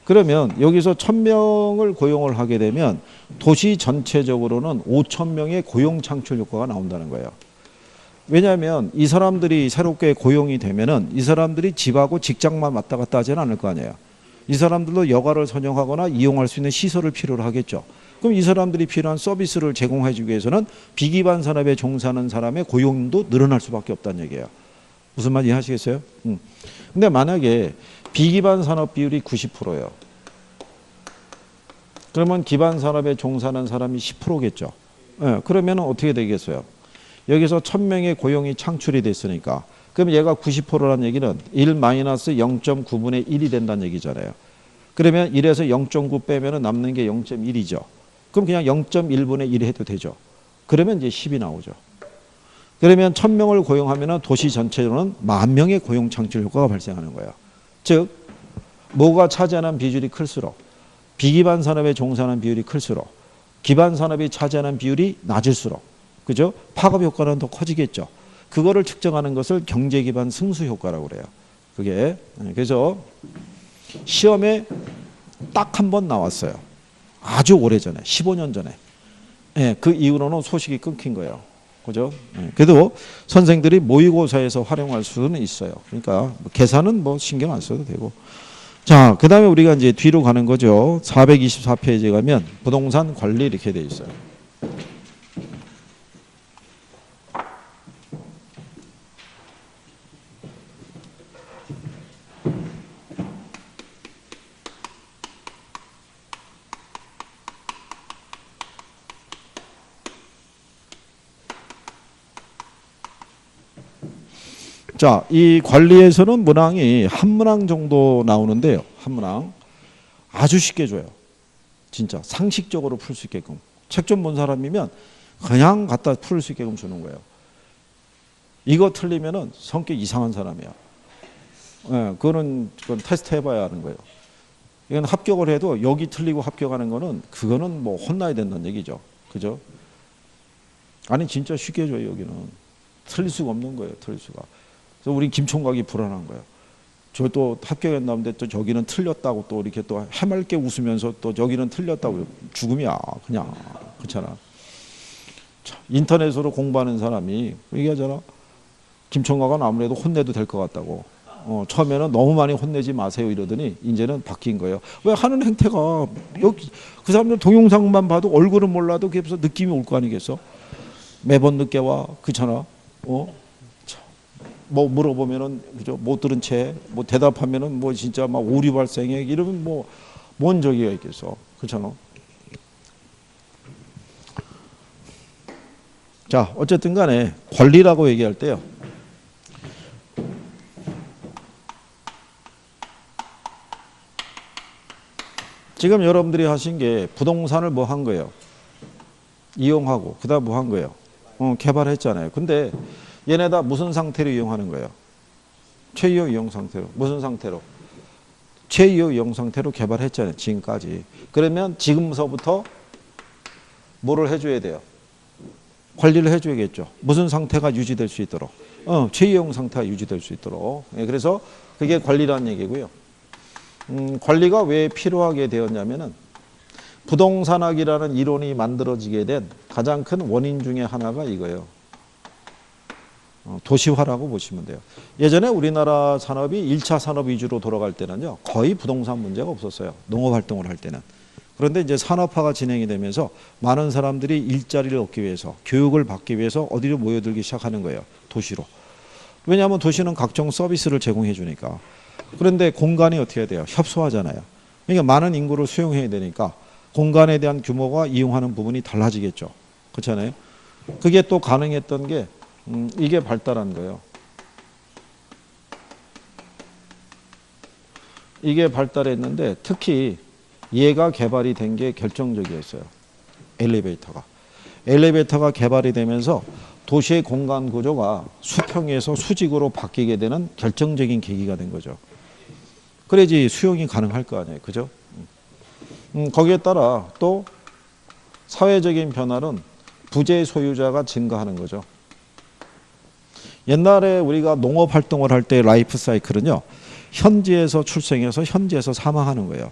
그러면 여기서 1000명을 고용을 하게 되면 도시 전체적으로는 5000명의 고용 창출 효과가 나온다는 거예요. 왜냐하면 이 사람들이 새롭게 고용이 되면은 이 사람들이 집하고 직장만 왔다 갔다 하지는 않을 거 아니에요. 이 사람들도 여가를 선용하거나 이용할 수 있는 시설을 필요로 하겠죠. 그럼 이 사람들이 필요한 서비스를 제공해 주기 위해서는 비기반 산업에 종사하는 사람의 고용도 늘어날 수밖에 없다는 얘기예요. 무슨 말 이해하시겠어요? 근데 만약에 비기반 산업 비율이 90%예요. 그러면 기반 산업에 종사하는 사람이 10%겠죠. 네, 그러면 어떻게 되겠어요? 여기서 1000명의 고용이 창출이 됐으니까 그럼 얘가 90%라는 얘기는 1 마이너스 0.9분의 1이 된다는 얘기잖아요. 그러면 1에서 0.9 빼면 남는 게 0.1이죠. 그럼 그냥 0.1분의 1 해도 되죠. 그러면 이제 10이 나오죠. 그러면 1000명을 고용하면 도시 전체로는 10,000명의 고용 창출 효과가 발생하는 거예요. 즉 뭐가 차지하는 비율이 클수록 비기반 산업에 종사하는 비율이 클수록 기반 산업이 차지하는 비율이 낮을수록 그죠? 파급 효과는 더 커지겠죠. 그거를 측정하는 것을 경제 기반 승수 효과라고 그래요. 그게 그래서 시험에 딱 한 번 나왔어요. 아주 오래전에 15년 전에. 예, 그 이후로는 소식이 끊긴 거예요. 그죠? 예, 그래도 선생들이 모의고사에서 활용할 수는 있어요. 그러니까 계산은 뭐 신경 안 써도 되고. 자, 그 다음에 우리가 이제 뒤로 가는 거죠. 424페이지에 가면 부동산 관리 이렇게 돼 있어요. 자, 이 관리에서는 문항이 한 문항 정도 나오는데요. 한 문항. 아주 쉽게 줘요. 진짜 상식적으로 풀 수 있게끔. 책 좀 본 사람이면 그냥 갖다 풀 수 있게끔 주는 거예요. 이거 틀리면은 성격 이상한 사람이야. 예, 그건 테스트 해봐야 하는 거예요. 이건 합격을 해도 여기 틀리고 합격하는 거는 그거는 뭐 혼나야 된다는 얘기죠. 그죠? 아니 진짜 쉽게 줘요. 여기는. 틀릴 수가 없는 거예요. 틀릴 수가. 그래서 우리 김총각이 불안한 거예요. 저 또 합격했나는데 또 저기는 틀렸다고 또 이렇게 또 해맑게 웃으면서 또 저기는 틀렸다고 죽음이야 그냥 그렇잖아. 인터넷으로 공부하는 사람이 얘기하잖아. 김총각은 아무래도 혼내도 될 것 같다고. 처음에는 너무 많이 혼내지 마세요 이러더니 이제는 바뀐 거예요. 왜 하는 행태가 여기 그 사람들 동영상만 봐도 얼굴은 몰라도 그래서 느낌이 올 거 아니겠어. 매번 늦게 와 그렇잖아. 뭐 물어보면은 그죠 못 들은 채 뭐 대답하면은 뭐 진짜 막 오류 발생해 이러면 뭐 뭔 저기가 있겠어 그렇잖아. 자 어쨌든 간에 관리라고 얘기할 때요 지금 여러분들이 하신 게 부동산을 뭐 한 거예요 이용하고 그 다음 뭐 한 거예요 개발했잖아요. 근데 얘네 다 무슨 상태로 이용하는 거예요? 최이호 이용 상태로. 무슨 상태로? 최이호 이용 상태로 개발했잖아요. 지금까지. 그러면 지금서부터 뭐를 해줘야 돼요? 관리를 해줘야겠죠. 무슨 상태가 유지될 수 있도록. 최이용 상태가 유지될 수 있도록. 예, 그래서 그게 관리라는 얘기고요. 관리가 왜 필요하게 되었냐면은 부동산학이라는 이론이 만들어지게 된 가장 큰 원인 중에 하나가 이거예요. 도시화라고 보시면 돼요. 예전에 우리나라 산업이 1차 산업 위주로 돌아갈 때는요. 거의 부동산 문제가 없었어요. 농업활동을 할 때는. 그런데 이제 산업화가 진행이 되면서 많은 사람들이 일자리를 얻기 위해서 교육을 받기 위해서 어디로 모여들기 시작하는 거예요. 도시로. 왜냐하면 도시는 각종 서비스를 제공해 주니까. 그런데 공간이 어떻게 돼요? 협소하잖아요. 그러니까 많은 인구를 수용해야 되니까 공간에 대한 규모가 이용하는 부분이 달라지겠죠. 그렇잖아요. 그게 또 가능했던 게 이게 발달한 거예요. 이게 발달했는데 특히 얘가 개발이 된 게 결정적이었어요. 엘리베이터가. 엘리베이터가 개발이 되면서 도시의 공간 구조가 수평에서 수직으로 바뀌게 되는 결정적인 계기가 된 거죠. 그래야지 수용이 가능할 거 아니에요. 그죠? 거기에 따라 또 사회적인 변화는 부재 소유자가 증가하는 거죠. 옛날에 우리가 농업 활동을 할 때 라이프 사이클은요. 현지에서 출생해서 현지에서 사망하는 거예요.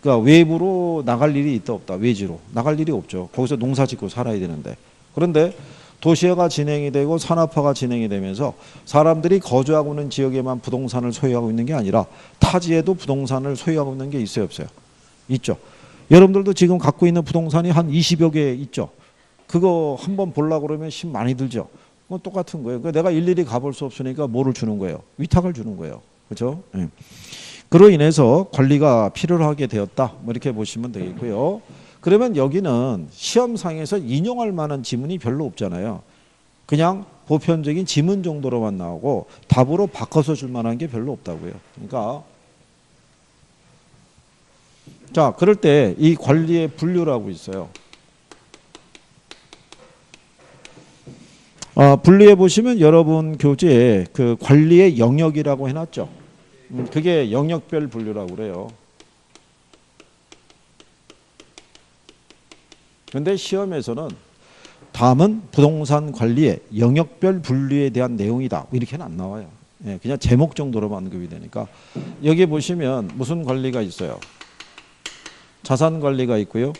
그러니까 외부로 나갈 일이 있다 없다. 외지로. 나갈 일이 없죠. 거기서 농사 짓고 살아야 되는데. 그런데 도시화가 진행이 되고 산업화가 진행이 되면서 사람들이 거주하고 있는 지역에만 부동산을 소유하고 있는 게 아니라 타지에도 부동산을 소유하고 있는 게 있어요 없어요? 있죠. 여러분들도 지금 갖고 있는 부동산이 한 20여 개 있죠. 그거 한번 보려고 그러면 힘 많이 들죠. 그건 똑같은 거예요. 그러니까 내가 일일이 가볼 수 없으니까 뭐를 주는 거예요? 위탁을 주는 거예요. 그렇죠? 네. 그로 인해서 관리가 필요하게 되었다. 뭐 이렇게 보시면 되겠고요. 그러면 여기는 시험상에서 인용할 만한 지문이 별로 없잖아요. 그냥 보편적인 지문 정도로만 나오고 답으로 바꿔서 줄 만한 게 별로 없다고요. 그러니까 자, 그럴 때 이 관리의 분류라고 있어요. 분류해 보시면 여러분 교재에 그 관리의 영역이라고 해놨죠. 그게 영역별 분류라고 그래요. 그런데 시험에서는 다음은 부동산 관리의 영역별 분류에 대한 내용이다. 이렇게는 안 나와요. 그냥 제목 정도로만 언급이 되니까. 여기 보시면 무슨 관리가 있어요? 자산 관리가 있고요.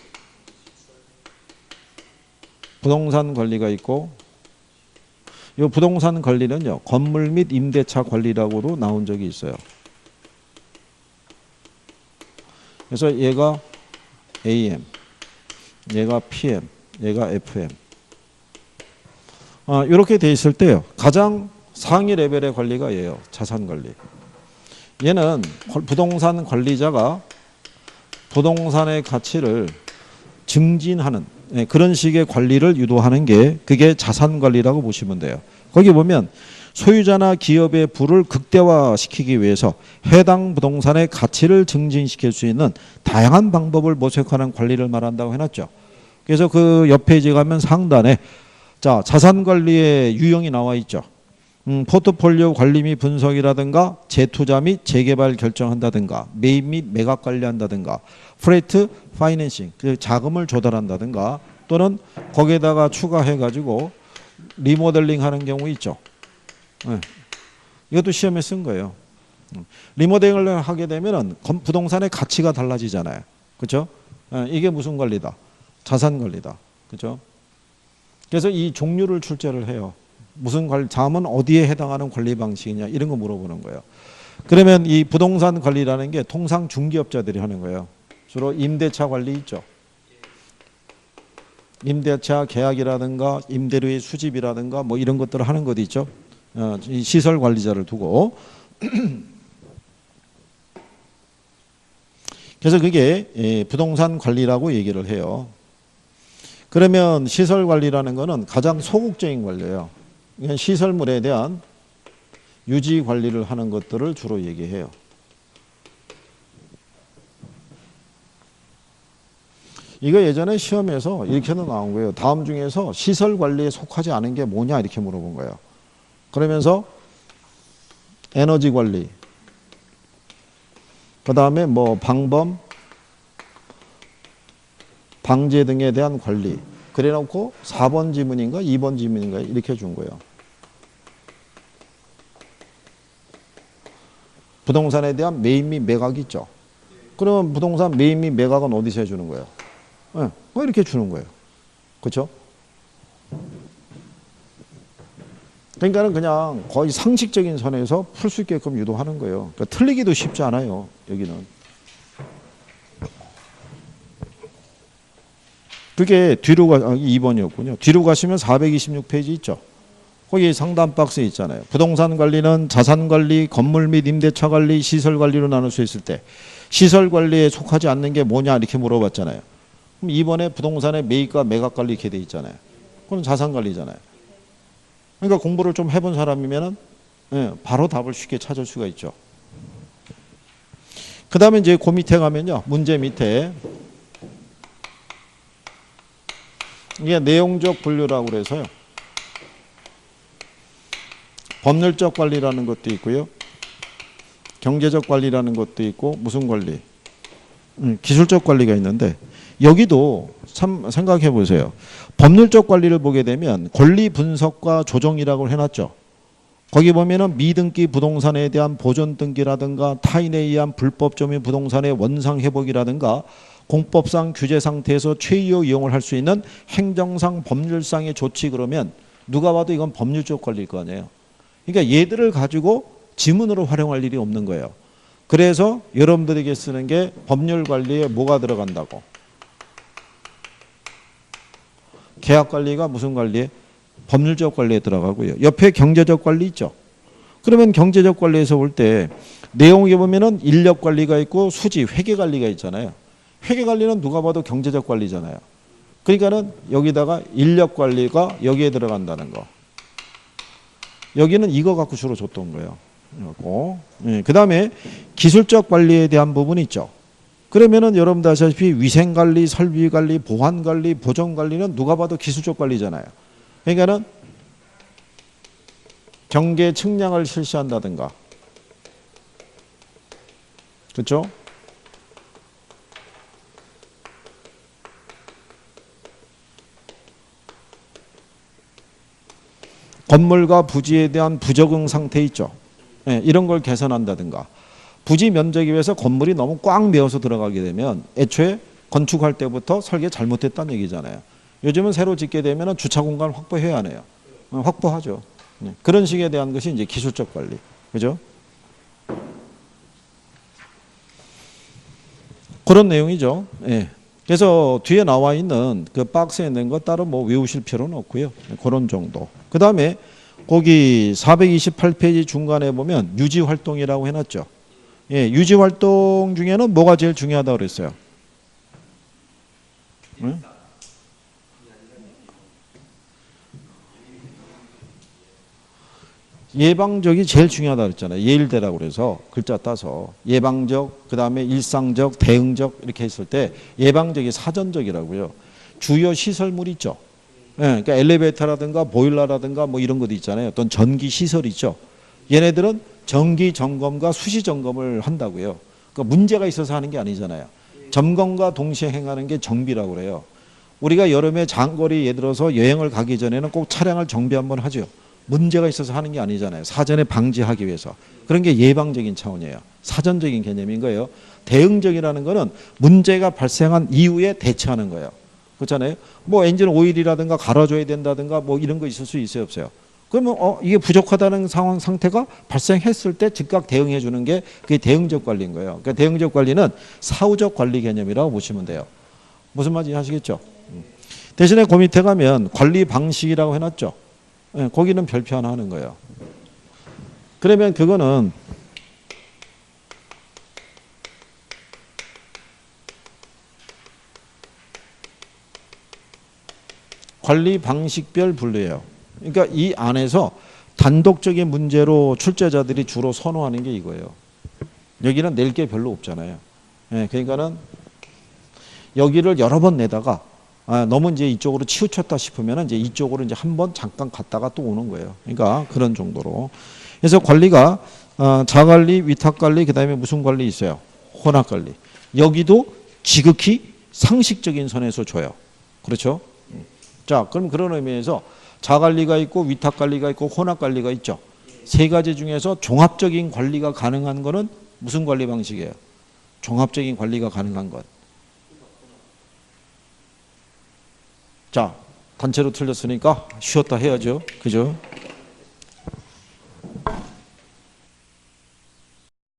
부동산 관리가 있고, 이 부동산 관리는요, 건물 및 임대차 관리라고도 나온 적이 있어요. 그래서 얘가 AM, 얘가 PM, 얘가 FM. 이렇게 돼 있을 때요, 가장 상위 레벨의 관리가 얘예요. 자산 관리. 얘는 부동산 관리자가 부동산의 가치를 증진하는 그런 식의 관리를 유도하는 게 그게 자산 관리라고 보시면 돼요. 거기 보면 소유자나 기업의 부를 극대화시키기 위해서 해당 부동산의 가치를 증진시킬 수 있는 다양한 방법을 모색하는 관리를 말한다고 해놨죠. 그래서 그 옆 페이지 가면 상단에 자, 자산 관리의 유형이 나와 있죠. 포트폴리오 관리 및 분석이라든가 재투자 및 재개발 결정한다든가 매입 및 매각 관리한다든가 프레이트 파이낸싱 그 자금을 조달한다든가 또는 거기에다가 추가해가지고 리모델링 하는 경우 있죠. 네. 이것도 시험에 쓴 거예요. 리모델링을 하게 되면 부동산의 가치가 달라지잖아요. 그렇죠? 이게 무슨 관리다? 자산 관리다. 그렇죠? 그래서 이 종류를 출제를 해요. 무슨 관리, 다음은 어디에 해당하는 관리 방식이냐 이런 거 물어보는 거예요. 그러면 이 부동산 관리라는 게 통상 중개업자들이 하는 거예요. 주로 임대차 관리 있죠. 임대차 계약이라든가 임대료의 수집이라든가 뭐 이런 것들을 하는 것 있죠. 이 시설 관리자를 두고 그래서 그게 부동산 관리라고 얘기를 해요. 그러면 시설 관리라는 거는 가장 소극적인 관리예요. 시설물에 대한 유지 관리를 하는 것들을 주로 얘기해요. 이거 예전에 시험에서 이렇게도 나온 거예요. 다음 중에서 시설 관리에 속하지 않은 게 뭐냐 이렇게 물어본 거예요. 그러면서 에너지 관리, 그 다음에 뭐 방범, 방제 등에 대한 관리. 그래 놓고 4번 지문인가 2번 지문인가 이렇게 준 거예요. 부동산에 대한 매입 및 매각이 있죠. 그러면 부동산 매입 및 매각은 어디서 해주는 거예요? 네, 이렇게 주는 거예요. 그렇죠? 그러니까는 그냥 거의 상식적인 선에서 풀 수 있게끔 유도하는 거예요. 그러니까 틀리기도 쉽지 않아요. 여기는. 그게 뒤로 2번이었군요. 뒤로 가시면 426페이지 있죠. 거기 상단 박스에 있잖아요. 부동산 관리는 자산 관리, 건물 및 임대차 관리, 시설 관리로 나눌 수 있을 때 시설 관리에 속하지 않는 게 뭐냐 이렇게 물어봤잖아요. 그럼 이번에 부동산의 매입과 매각 관리 이렇게 돼 있잖아요. 그건 자산 관리잖아요. 그러니까 공부를 좀 해본 사람이면은 바로 답을 쉽게 찾을 수가 있죠. 그 다음에 이제 그 밑에 가면요. 문제 밑에 이게 내용적 분류라고 그래서요. 법률적 관리라는 것도 있고요. 경제적 관리라는 것도 있고 무슨 관리? 기술적 관리가 있는데 여기도 참 생각해 보세요. 법률적 관리를 보게 되면 권리 분석과 조정이라고 해놨죠. 거기 보면은 미등기 부동산에 대한 보존 등기라든가 타인에 의한 불법 점유 부동산의 원상 회복이라든가 공법상 규제 상태에서 최이호 이용을 할 수 있는 행정상 법률상의 조치 그러면 누가 봐도 이건 법률적 관리일 거 아니에요. 그러니까 얘들을 가지고 지문으로 활용할 일이 없는 거예요. 그래서 여러분들에게 쓰는 게 법률 관리에 뭐가 들어간다고? 계약 관리가 무슨 관리에? 법률적 관리에 들어가고요. 옆에 경제적 관리 있죠. 그러면 경제적 관리에서 볼 때 내용에 보면은 인력 관리가 있고 수지, 회계 관리가 있잖아요. 회계 관리는 누가 봐도 경제적 관리잖아요. 그러니까는 여기다가 인력 관리가 여기에 들어간다는 거. 여기는 이거 갖고 주로 줬던 거예요. 그 다음에 기술적 관리에 대한 부분이 있죠. 그러면은 여러분들 아시다시피 위생관리, 설비관리, 보안관리, 보정관리는 누가 봐도 기술적 관리잖아요. 그러니까는 경계 측량을 실시한다든가. 그렇죠? 건물과 부지에 대한 부적응 상태 있죠. 이런 걸 개선한다든가. 부지 면적에 비해서 건물이 너무 꽉 메어서 들어가게 되면 애초에 건축할 때부터 설계 잘못했다는 얘기잖아요. 요즘은 새로 짓게 되면 주차 공간 확보해야 하네요. 확보하죠. 그런 식에 대한 것이 이제 기술적 관리. 그죠? 그런 내용이죠. 예. 그래서 뒤에 나와 있는 그 박스에 있는 거 따로 뭐 외우실 필요는 없고요. 그런 정도. 그 다음에 거기 428페이지 중간에 보면 유지활동이라고 해놨죠. 예, 유지활동 중에는 뭐가 제일 중요하다고 그랬어요? 응? 예방적이 제일 중요하다고 그랬잖아요. 예일대라고 그래서 글자 따서 예방적, 그 다음에 일상적, 대응적 이렇게 했을 때 예방적이 사전적이라고요. 주요 시설물 있죠. 예, 그러니까 엘리베이터라든가 보일러라든가 뭐 이런 것도 있잖아요. 어떤 전기 시설 있죠. 얘네들은 정기 점검과 수시 점검을 한다고요. 그러니까 문제가 있어서 하는 게 아니잖아요. 점검과 동시에 행하는 게 정비라고 그래요. 우리가 여름에 장거리 예를 들어서 여행을 가기 전에는 꼭 차량을 정비 한번 하죠. 문제가 있어서 하는 게 아니잖아요. 사전에 방지하기 위해서. 그런 게 예방적인 차원이에요. 사전적인 개념인 거예요. 대응적이라는 거는 문제가 발생한 이후에 대처하는 거예요. 그렇잖아요. 뭐 엔진 오일이라든가 갈아줘야 된다든가 뭐 이런 거 있을 수 있어요, 없어요? 그러면 이게 부족하다는 상황 상태가 발생했을 때 즉각 대응해 주는 게 그게 대응적 관리인 거예요. 그러니까 대응적 관리는 사후적 관리 개념이라고 보시면 돼요. 무슨 말인지 아시겠죠? 대신에 그 밑에 가면 관리 방식이라고 해놨죠. 네, 거기는 별표 하나 하는 거예요. 그러면 그거는 관리 방식별 분류예요. 그러니까 이 안에서 단독적인 문제로 출제자들이 주로 선호하는 게 이거예요. 여기는 낼 게 별로 없잖아요. 네, 그러니까는 여기를 여러 번 내다가 너무 이제 이쪽으로 치우쳤다 싶으면 이제 이쪽으로 이제 한번 잠깐 갔다가 또 오는 거예요. 그러니까 그런 정도로. 그래서 관리가 자관리, 위탁관리, 그 다음에 무슨 관리 있어요? 혼합관리. 여기도 지극히 상식적인 선에서 줘요. 그렇죠? 자, 그럼 그런 의미에서 자관리가 있고 위탁관리가 있고 혼합관리가 있죠. 세 가지 중에서 종합적인 관리가 가능한 거는 무슨 관리 방식이에요? 종합적인 관리가 가능한 것. 자, 단체로 틀렸으니까 쉬었다 해야죠. 그죠?